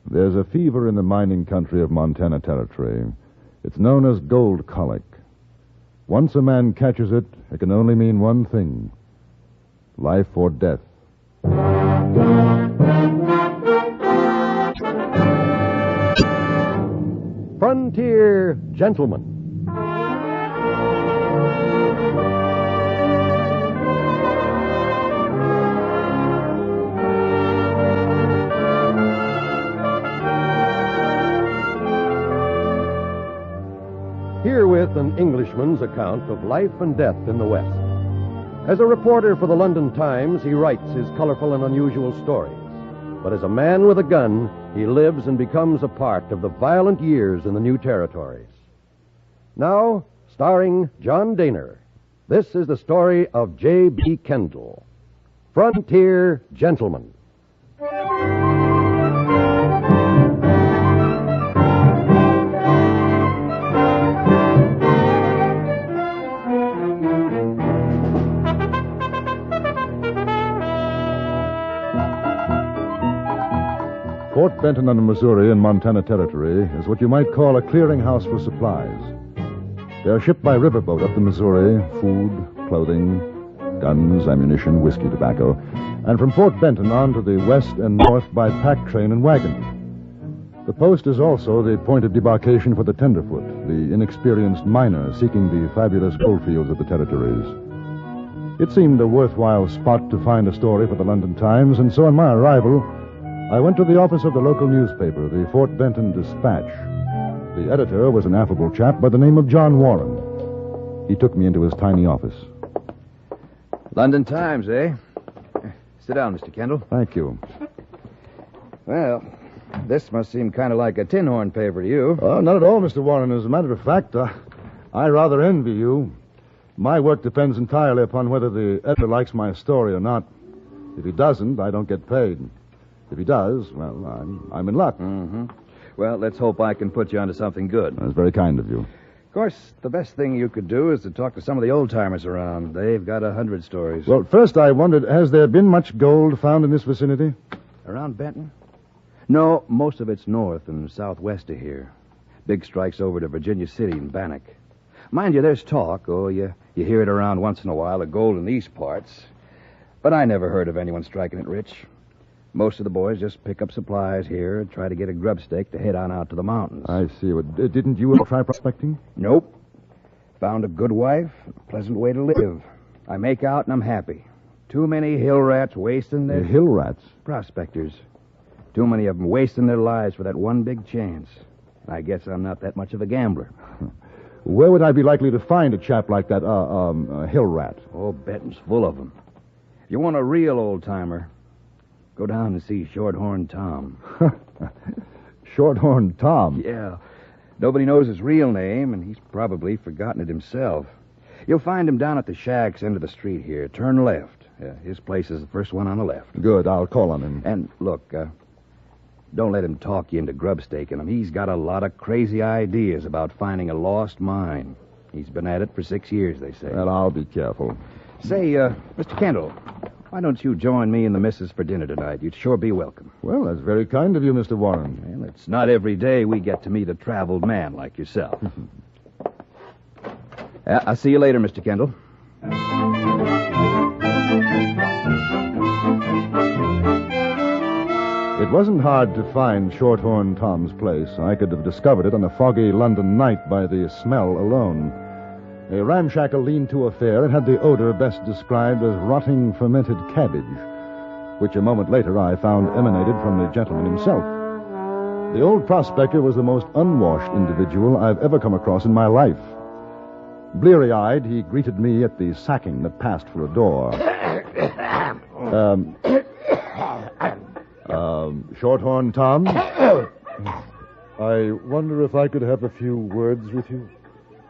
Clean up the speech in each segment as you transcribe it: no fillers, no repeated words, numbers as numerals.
There's a fever in the mining country of Montana Territory. It's known as gold colic. Once a man catches it, it can only mean one thing: life or death. Frontier Gentleman. Herewith an Englishman's account of life and death in the West. As a reporter for the London Times, he writes his colorful and unusual stories. But as a man with a gun, he lives and becomes a part of the violent years in the new territories. Now, starring John Dehner, this is the story of J.B. Kendall, Frontier Gentleman. Fort Benton on the Missouri in Montana Territory is what you might call a clearinghouse for supplies. They are shipped by riverboat up the Missouri, food, clothing, guns, ammunition, whiskey, tobacco, and from Fort Benton on to the west and north by pack train and wagon. The post is also the point of debarkation for the tenderfoot, the inexperienced miner seeking the fabulous goldfields of the territories. It seemed a worthwhile spot to find a story for the London Times, and so on my arrival, I went to the office of the local newspaper, the Fort Benton Dispatch. The editor was an affable chap by the name of John Warren. He took me into his tiny office. London Times, eh? Sit down, Mr. Kendall. Thank you. Well, this must seem kind of like a tin horn paper to you. Oh, not at all, Mr. Warren. As a matter of fact, I rather envy you. My work depends entirely upon whether the editor likes my story or not. If he doesn't, I don't get paid. If he does, well, I'm in luck. Mm-hmm. Well, let's hope I can put you onto something good. That's very kind of you. Of course, the best thing you could do is to talk to some of the old-timers around. They've got 100 stories. Well, first I wondered, has there been much gold found in this vicinity? Around Benton? No, most of it's north and southwest of here. Big strikes over to Virginia City and Bannock. Mind you, there's talk, you hear it around once in a while, of gold in these parts. But I never heard of anyone striking it rich. Most of the boys just pick up supplies here and try to get a grub stake to head on out to the mountains. I see. Well, didn't you try prospecting? Nope. Found a good wife, a pleasant way to live. I make out and I'm happy. Too many hill rats wasting their... Hill rats? Prospectors. Too many of them wasting their lives for that one big chance. I guess I'm not that much of a gambler. Where would I be likely to find a chap like that, a hill rat? Oh, Benton's full of them. If you want a real old-timer, go down and see Shorthorn Tom. Shorthorn Tom? Yeah. Nobody knows his real name, and he's probably forgotten it himself. You'll find him down at the Shacks end of the street here. Turn left. His place is the first one on the left. Good. I'll call on him. And, look, don't let him talk you into grub staking him. He's got a lot of crazy ideas about finding a lost mine. He's been at it for 6 years, they say. Well, I'll be careful. Say, Mr. Kendall, why don't you join me and the missus for dinner tonight? You'd sure be welcome. Well, that's very kind of you, Mr. Warren. Well, it's not every day we get to meet a traveled man like yourself. I'll see you later, Mr. Kendall. It wasn't hard to find Shorthorn Tom's place. I could have discovered it on a foggy London night by the smell alone. A ramshackle lean-to affair, it had the odor best described as rotting fermented cabbage, which a moment later I found emanated from the gentleman himself. The old prospector was the most unwashed individual I've ever come across in my life. Bleary-eyed, he greeted me at the sacking that passed for a door. Shorthorn Tom? I wonder if I could have a few words with you.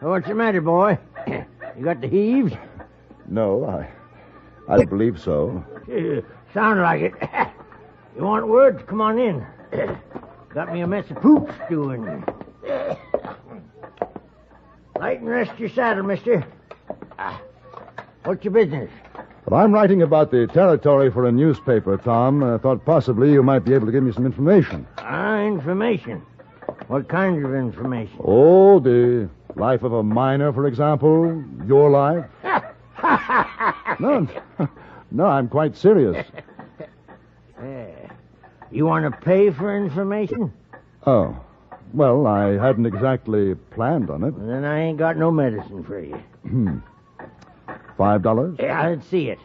What's the matter, boy? You got the heaves? No, I believe so. Sound like it. You want words? Come on in. Got me a mess of poop stewing. Light and rest your saddle, mister. What's your business? But I'm writing about the territory for a newspaper, Tom. I thought possibly you might be able to give me some information. Information? What kinds of information? Oh, the life of a miner, for example. Your life. No, I'm quite serious. You want to pay for information? Oh. Well, I hadn't exactly planned on it. Well, then I ain't got no medicine for you. $5? Yeah, let's see it.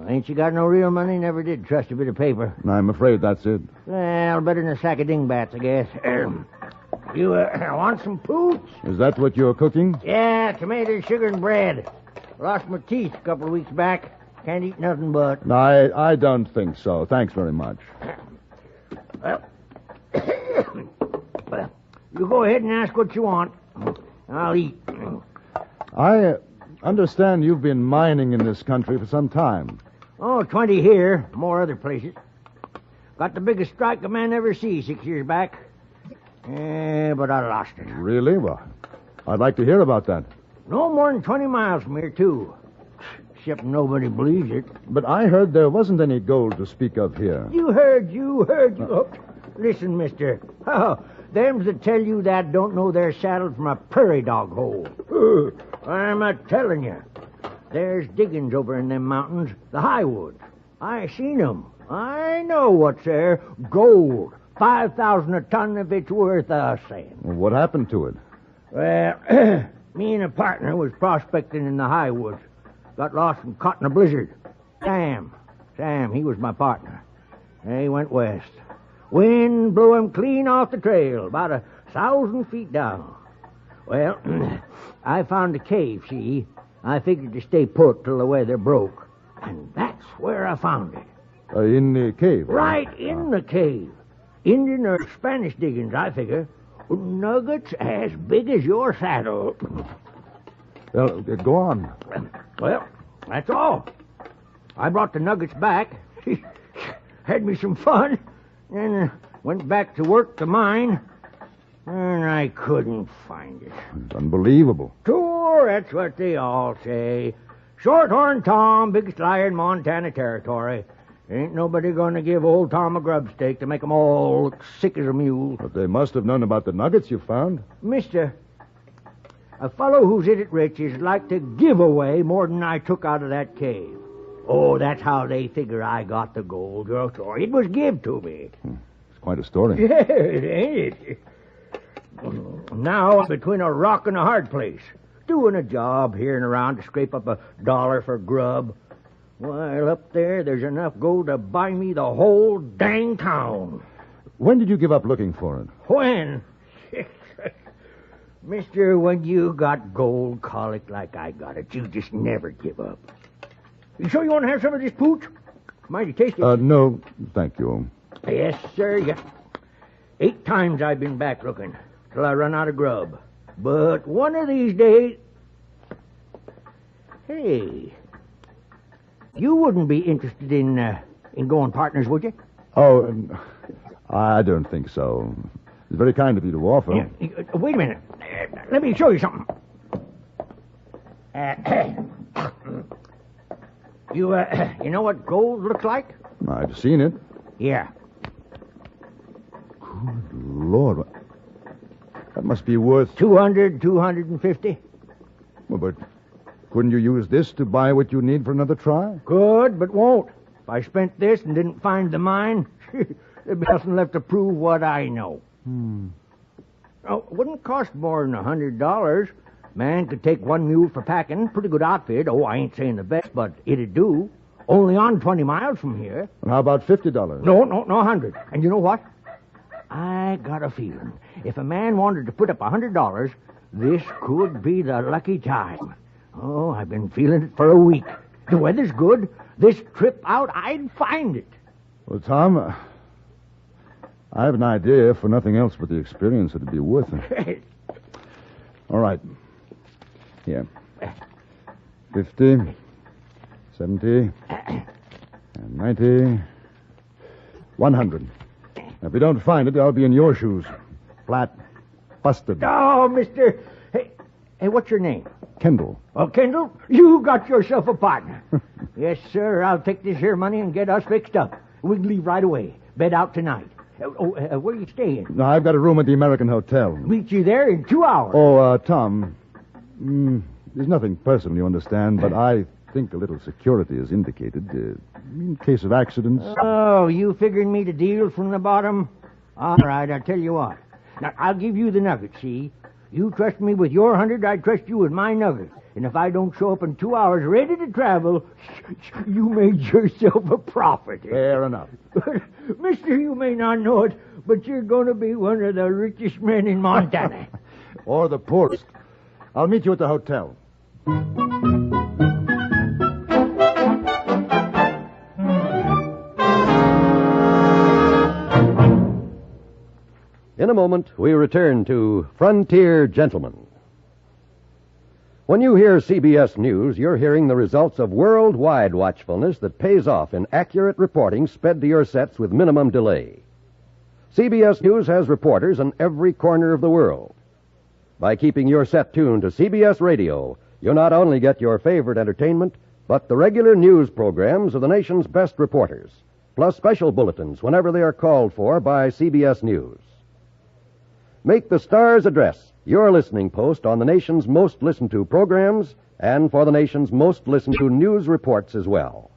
Ain't you got no real money? Never did trust a bit of paper. I'm afraid that's it. Well, better than a sack of dingbats, I guess. You want some pooch? Is that what you're cooking? Yeah, tomatoes, sugar, and bread. Lost my teeth a couple of weeks back. Can't eat nothing but. No, I don't think so. Thanks very much. Well, you go ahead and ask what you want. I'll eat. I understand you've been mining in this country for some time. Oh, 20 here, more other places. Got the biggest strike a man ever see 6 years back. But I lost it. Really? Well, I'd like to hear about that. No more than 20 miles from here, too. Except nobody believes it. But I heard there wasn't any gold to speak of here. You heard. Oh, listen, mister. Oh, them's that tell you that don't know they're saddled from a prairie dog hole. I'm a-telling you. There's diggings over in them mountains, the Highwoods. I seen 'em. I know what's there. Gold. 5,000 a ton if it's worth a cent. Well, what happened to it? Well, me and a partner was prospecting in the Highwoods. Got lost and caught in a blizzard. Sam, he was my partner. He went west. Wind blew him clean off the trail, about 1,000 feet down. Well, I found a cave, see? I figured to stay put till the weather broke. And that's where I found it. In the cave? Right in the cave. Indian or Spanish diggings, I figure. Nuggets as big as your saddle. Well, go on. Well, that's all. I brought the nuggets back. Had me some fun. Then went back to work the mine. And I couldn't find it. It's unbelievable. Sure, that's what they all say. Shorthorn Tom, biggest liar in Montana territory. Ain't nobody gonna give old Tom a grub stake to make 'em all look sick as a mule. But they must have known about the nuggets you found. Mister, a fellow who's in it rich is like to give away more than I took out of that cave. Oh, that's how they figure I got the gold. Or it was give to me. It's quite a story. Yeah, ain't it? Now I'm between a rock and a hard place. Doing a job here and around to scrape up $1 for grub. While up there's enough gold to buy me the whole dang town. When did you give up looking for it? When? Mister, when you got gold colic like I got it, you just never give up. You sure you want to have some of this pooch? Mighty tasty. No, thank you. Yes, sir. Yeah. 8 times I've been back looking till I run out of grub. But one of these days... Hey, you wouldn't be interested in going partners, would you? Oh, I don't think so. It's very kind of you to offer. Yeah. Wait a minute. Let me show you something. You know what gold looks like? I've seen it. Yeah. Good Lord. That must be worth... 200, 250. Well, but couldn't you use this to buy what you need for another try? Could, but won't. If I spent this and didn't find the mine, there'd be nothing left to prove what I know. Oh, it wouldn't cost more than $100. Man could take 1 mule for packing. Pretty good outfit. Oh, I ain't saying the best, but it'd do. Only on 20 miles from here. And how about $50? No, 100. And you know what? I got a feeling. If a man wanted to put up $100, this could be the lucky time. Oh, I've been feeling it for a week. The weather's good. This trip out, I'd find it. Well, Tom, I have an idea, for nothing else but the experience, it'd be worth it. All right. Here. 50, 70, and 90, 100. If you don't find it, I'll be in your shoes. Flat. Busted. Oh, mister. Hey, what's your name? Kendall. Well, Kendall, you got yourself a partner. Yes, sir, I'll take this here money and get us fixed up. We can leave right away. Bed out tonight. Where are you staying? No, I've got a room at the American Hotel. Meet you there in 2 hours. Oh, Tom, there's nothing personal, you understand, but I think a little security is indicated in case of accidents. Oh, you figuring me to deal from the bottom? All right, I'll tell you what. Now, I'll give you the nugget, see? You trust me with your 100, I trust you with my nugget. And if I don't show up in 2 hours ready to travel, you made yourself a profit. Fair enough. Mister, you may not know it, but you're going to be one of the richest men in Montana. Or the poorest. I'll meet you at the hotel. In a moment, we return to Frontier Gentlemen. When you hear CBS News, you're hearing the results of worldwide watchfulness that pays off in accurate reporting sped to your sets with minimum delay. CBS News has reporters in every corner of the world. By keeping your set tuned to CBS Radio, you'll not only get your favorite entertainment, but the regular news programs of the nation's best reporters, plus special bulletins whenever they are called for by CBS News. Make the Star's Address your listening post on the nation's most listened to programs and for the nation's most listened to news reports as well.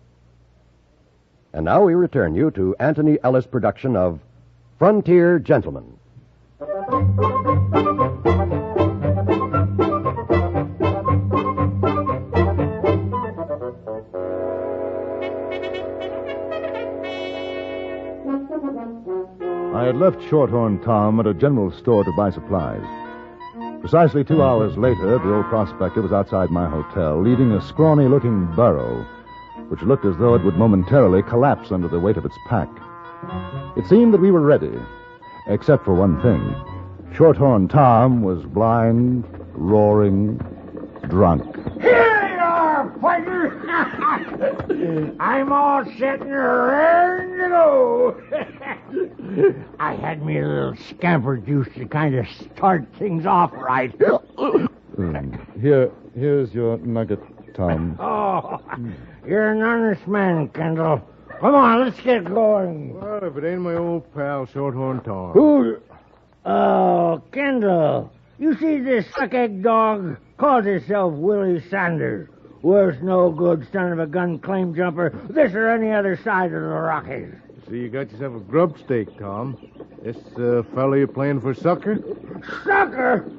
And now we return you to Antony Ellis' production of Frontier Gentlemen. I had left Shorthorn Tom at a general store to buy supplies. Precisely 2 hours later, the old prospector was outside my hotel, leading a scrawny-looking burro, which looked as though it would momentarily collapse under the weight of its pack. It seemed that we were ready, except for one thing. Shorthorn Tom was blind, roaring, drunk. Here you are, partner. I'm all set and raring to go. I had me a little scamper juice to kind of start things off right. Here's your nugget, Tom. Oh, you're an honest man, Kendall. Come on, let's get going. Well, if it ain't my old pal, Shorthorn Tom. Who? Oh, Kendall. You see this suck-egg dog? Calls himself Willie Sanders. Worst no good son of a gun claim jumper this or any other side of the Rockies. So you got yourself a grub stake, Tom. This fellow you playing for sucker? Sucker?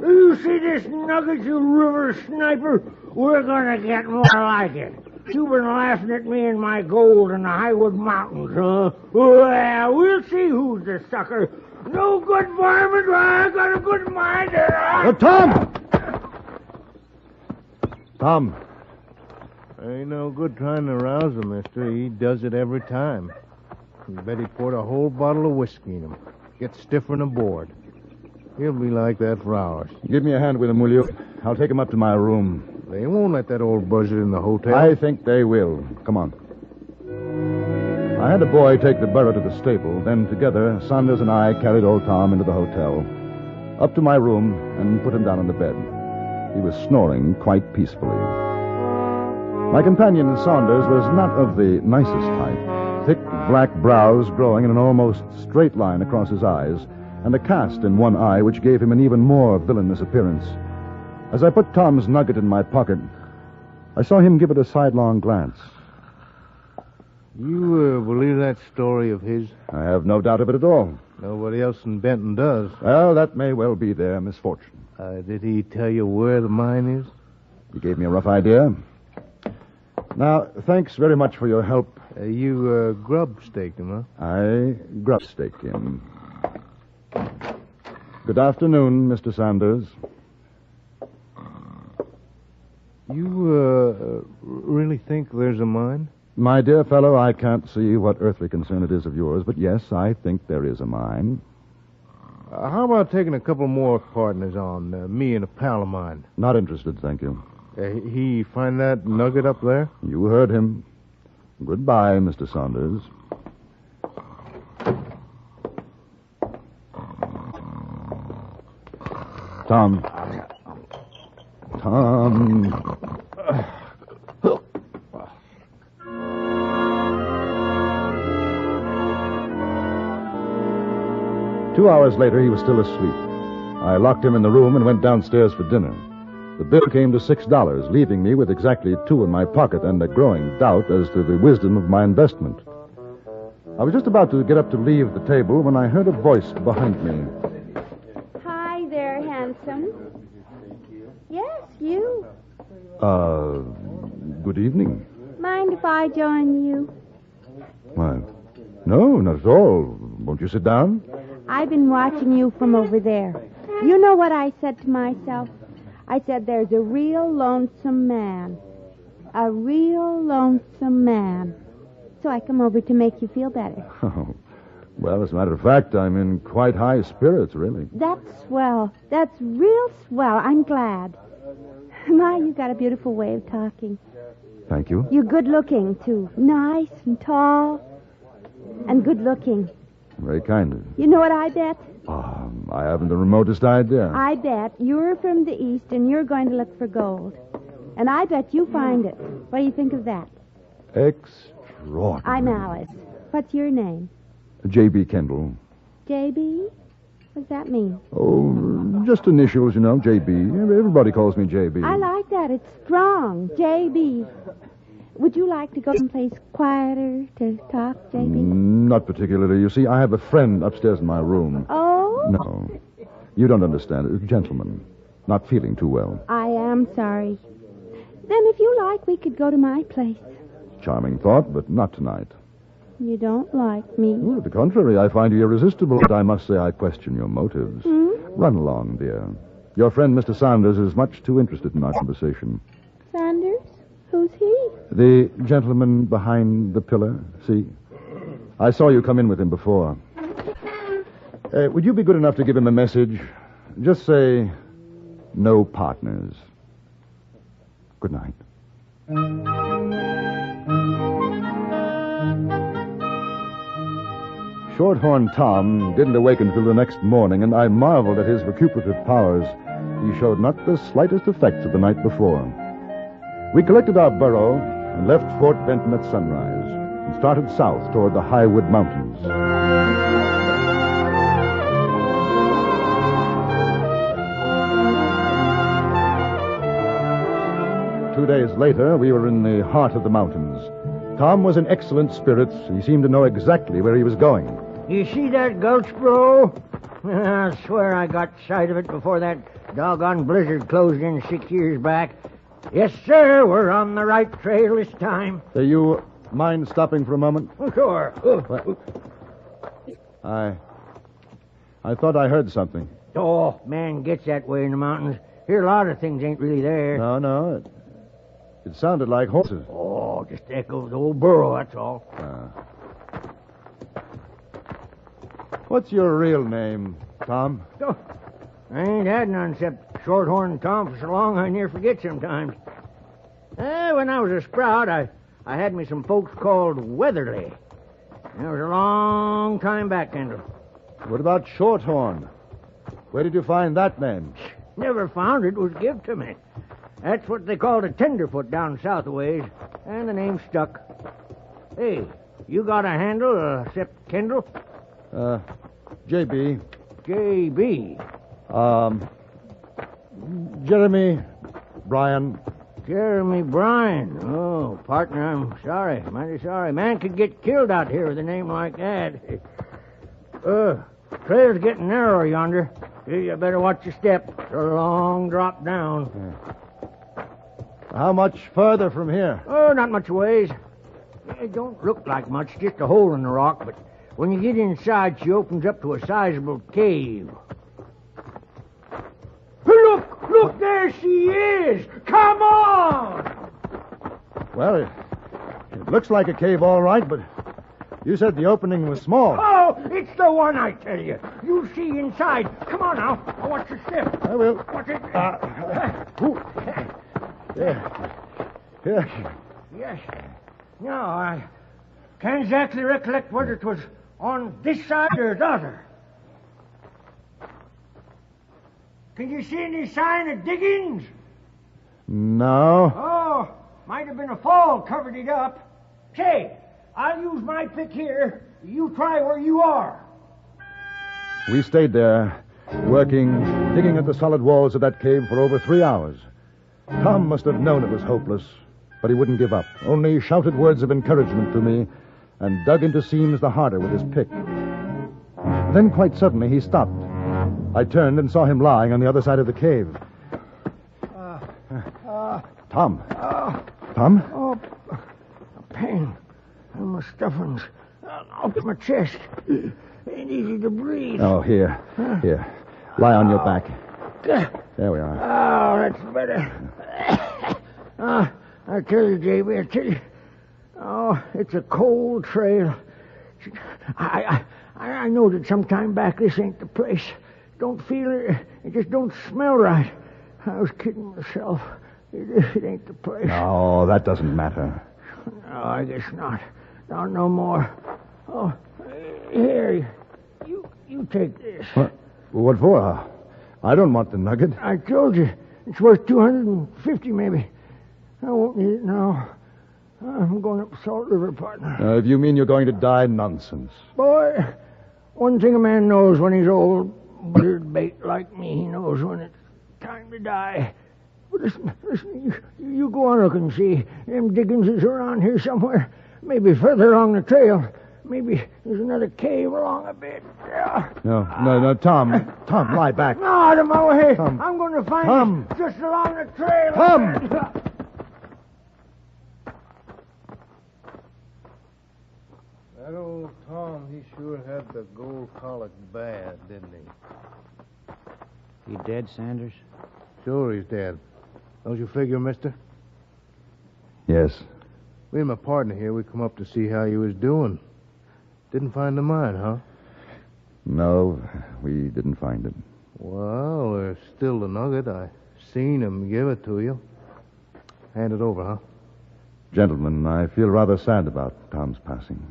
You see this nugget, you river sniper? We're gonna get more like it. You've been laughing at me and my gold in the Highwood Mountains, huh? Well, we'll see who's the sucker. No good varmint, I got a good mind here. Tom! Tom. Ain't no good trying to rouse him, mister. He does it every time. You bet he poured a whole bottle of whiskey in him. Gets stiffer than a board. He'll be like that for hours. Give me a hand with him, will you? I'll take him up to my room. They won't let that old buzzard in the hotel. I think they will. Come on. I had a boy take the burro to the stable. Then together, Saunders and I carried old Tom into the hotel, up to my room, and put him down on the bed. He was snoring quite peacefully. My companion, Saunders, was not of the nicest type. Thick black brows growing in an almost straight line across his eyes, and a cast in one eye which gave him an even more villainous appearance. As I put Tom's nugget in my pocket, I saw him give it a sidelong glance. You believe that story of his? I have no doubt of it at all. Nobody else in Benton does. Well, that may well be their misfortune. Did he tell you where the mine is? He gave me a rough idea. Now, thanks very much for your help. You grub staked him, huh? I grub staked him. Good afternoon, Mr. Sanders. You really think there's a mine? My dear fellow, I can't see what earthly concern it is of yours, but yes, I think there is a mine. How about taking a couple more partners on, me and a pal of mine? Not interested, thank you. He find that nugget up there? You heard him. Goodbye, Mr. Saunders. Tom. Two hours later, he was still asleep. I locked him in the room and went downstairs for dinner. The bill came to $6, leaving me with exactly $2 in my pocket and a growing doubt as to the wisdom of my investment. I was just about to get up to leave the table when I heard a voice behind me. Hi there, handsome. Yes, you. Good evening. Mind if I join you? Why, no, not at all. Won't you sit down? I've been watching you from over there. You know what I said to myself? I said there's a real lonesome man. A real lonesome man. So I come over to make you feel better. Oh, well, as a matter of fact, I'm in quite high spirits, really. That's swell. That's real swell. I'm glad. My, you got a beautiful way of talking. Thank you. You're good looking, too. Nice and tall and good looking. Very kind of you. You know what I bet? I haven't the remotest idea. I bet you're from the east and you're going to look for gold. And I bet you find it. What do you think of that? Extraordinary. I'm Alice. What's your name? J.B. Kendall. J.B.? What does that mean? Oh, just initials, you know, J.B. Everybody calls me J.B. I like that. It's strong. J.B. Would you like to go someplace quieter to talk, J.B.? Not particularly. You see, I have a friend upstairs in my room. Oh? No. You don't understand. A gentleman. Not feeling too well. I am sorry. Then if you like, we could go to my place. Charming thought, but not tonight. You don't like me. Well, to the contrary, I find you irresistible, but I must say I question your motives. Run along, dear. Your friend, Mr. Saunders, is much too interested in our conversation. Sanders? Who's he? The gentleman behind the pillar, see? I saw you come in with him before. Would you be good enough to give him a message? Just say, no partners. Good night. Shorthorn Tom didn't awaken until the next morning, and I marveled at his recuperative powers. He showed not the slightest effects of the night before. We collected our burro and left Fort Benton at sunrise and started south toward the Highwood Mountains. 2 days later, we were in the heart of the mountains. Tom was in excellent spirits. He seemed to know exactly where he was going. You see that gulch, bro? I swear I got sight of it before that doggone blizzard closed in 6 years back. Yes, sir, we're on the right trail this time. Do you mind stopping for a moment? Sure. I thought I heard something. Oh, man gets that way in the mountains. Hear a lot of things ain't really there. No. It sounded like horses. Oh, just echoes the old burrow, that's all. What's your real name, Tom? Oh, I ain't had none except Shorthorn Tom for so long I near forget sometimes. When I was a sprout, I had me some folks called Weatherly. That was a long time back, Kendall. What about Shorthorn? Where did you find that name? Never found it. It was given to me. That's what they called a tenderfoot down south a ways, and the name stuck. Hey, you got a handle except Kendall? J.B. J.B. Jeremy Bryan. Jeremy Bryan. Oh, partner, I'm sorry. Mighty sorry. Man could get killed out here with a name like that. Trail's getting narrow yonder. You better watch your step. It's a long drop down. How much further from here? Oh, not much ways. It don't look like much, just a hole in the rock, but when you get inside, she opens up to a sizable cave. Look, there she is! Come on! Well, it looks like a cave all right, but you said the opening was small. Oh, it's the one, I tell you. You see inside. Come on now. Watch your step. I will. Watch it. Here. Yes. No, I can't exactly recollect whether it was on this side or the other. Can you see any sign of diggings? No. Oh, might have been a fall covered it up. Say, I'll use my pick here. You try where you are. We stayed there, working, digging at the solid walls of that cave for over 3 hours. Tom must have known it was hopeless, but he wouldn't give up. Only shouted words of encouragement to me and dug into seams the harder with his pick. Then quite suddenly he stopped. I turned and saw him lying on the other side of the cave. Tom. Tom? Oh, pain in my stuffings. Up my chest. Ain't easy to breathe. Oh, here. Here. Lie on your back. There we are. Oh, that's better. I tell you, J.B., I tell you. Oh, it's a cold trail. I know that sometime back this ain't the place. Don't feel it. It just don't smell right. I was kidding myself. It ain't the place. No, that doesn't matter. No, I guess not. Not no more. Oh, here. You take this. What for? I don't want the nugget. I told you. It's worth $250 maybe. I won't need it now. I'm going up Salt River, partner. If you mean you're going to die, nonsense. Boy, one thing a man knows when he's old, beard bait like me, he knows when it's time to die. But listen, you go on looking and see. Them diggings is around here somewhere. Maybe further along the trail. Maybe there's another cave along a bit. Yeah. No, Tom. Tom, lie back. No, out of my way. Tom. I'm going to find Tom. it just along the trail. Tom. That old Tom, he sure had the gold colic bad, didn't he? He dead, Sanders? Sure he's dead. Don't you figure, mister? Yes. Me and my partner here, we come up to see how you was doing. Didn't find the mine, huh? No, we didn't find it. Well, there's still the nugget. I seen him give it to you. Hand it over, huh? Gentlemen, I feel rather sad about Tom's passing.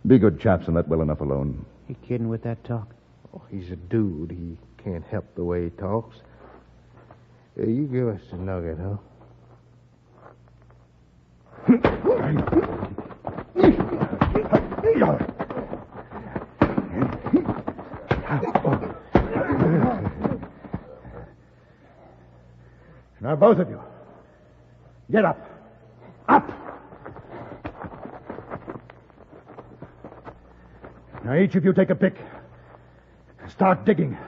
Be good chaps and let well enough alone. You kidding with that talk? Oh, he's a dude. He can't help the way he talks. You give us the nugget, huh? Now, both of you, get up. Up! Now, each of you take a pick. Start digging.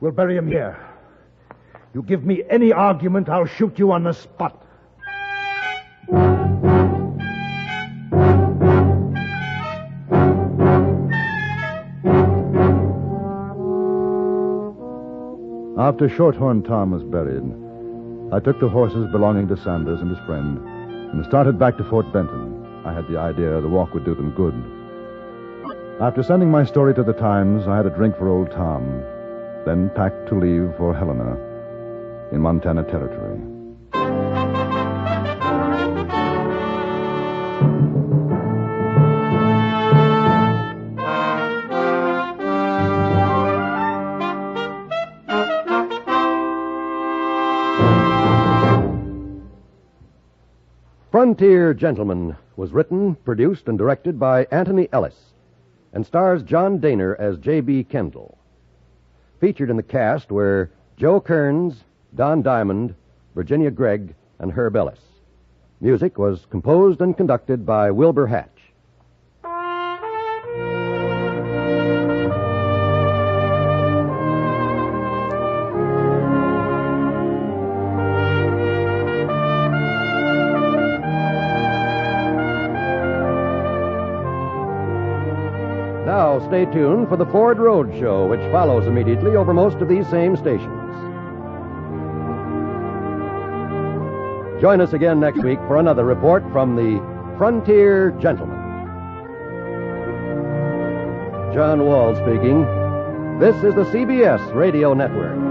We'll bury him here. You give me any argument, I'll shoot you on the spot. After Shorthorn Tom was buried, I took the horses belonging to Sanders and his friend and started back to Fort Benton. I had the idea the walk would do them good. After sending my story to the Times, I had a drink for old Tom, then packed to leave for Helena in Montana Territory. Frontier Gentleman was written, produced, and directed by Antony Ellis and stars John Dehner as J.B. Kendall. Featured in the cast were Joe Kearns, Don Diamond, Virginia Gregg, and Herb Ellis. Music was composed and conducted by Wilbur Hatch. Now, stay tuned for the Ford Road Show, which follows immediately over most of these same stations. Join us again next week for another report from the Frontier Gentleman. John Wall speaking. This is the CBS Radio Network.